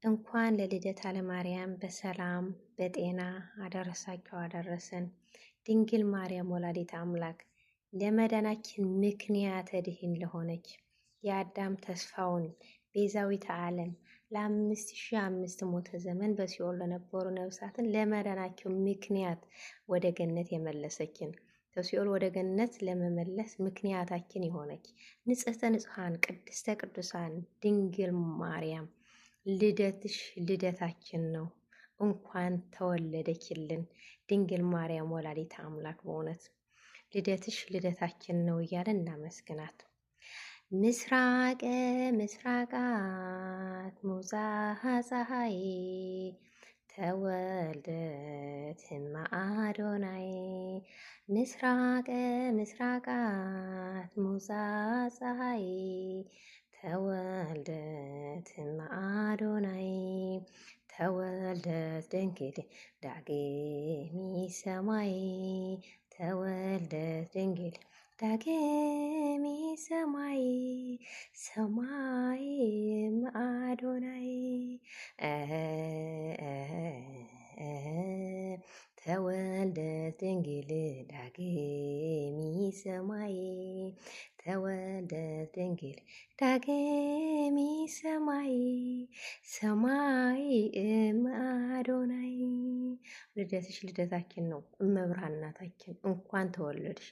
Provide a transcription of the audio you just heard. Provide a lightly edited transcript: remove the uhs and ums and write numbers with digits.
እንኳን ለልደታ ለማርያም በሰላም በጤና አደረሳችሁ አደረሰን። ድንግል ማርያም ወላዲተ አምላክ ለመዳናችን ምክንያተ ድኅን ለሆነች የአዳም ተስፋውን ቤዛዊተ ዓለም ለ5500 ዘመን በሲኦል ለነበሩ ነፍሳትን ለመዳናቸው ምክንያት ወደ ገነት የመለሰችን ከሲኦል ወደ ገነት ለመመለስ ምክንያታችን የሆነች ንጽሕተ ንጹሐን ቅድስተ ቅዱሳን ድንግል ማርያም ልደትሽ ልደታችን ነው። እንኳን ተወለደችልን ድንግል ማርያም ወላዲተ አምላክ። በእውነት ልደትሽ ልደታችን ነው እያለን እናመስግናት። ምስራቀ ምስራቃት ሙዛሃ ፀሐይ ተወልደት እምአዶናይ። ምስራቀ ምስራቃት ሙዛሃ ፀሐይ ተወልደት እምአዶናይ። ተወልደት ድንግል ዳግሚ ሰማይ። ተወልደት ድንግል ዳግሚ ሰማይ። ሰማይ እምአዶናይ። ተወልደት ድንግል ዳግሚ ሰማይ። ተወልደት ድንግል ዳግሚ ሰማይ። ሰማይ እምአዶናይ። ልደትሽ ልደታችን ነው። እመብርሃን እናታችን እንኳን ተወለድሽ።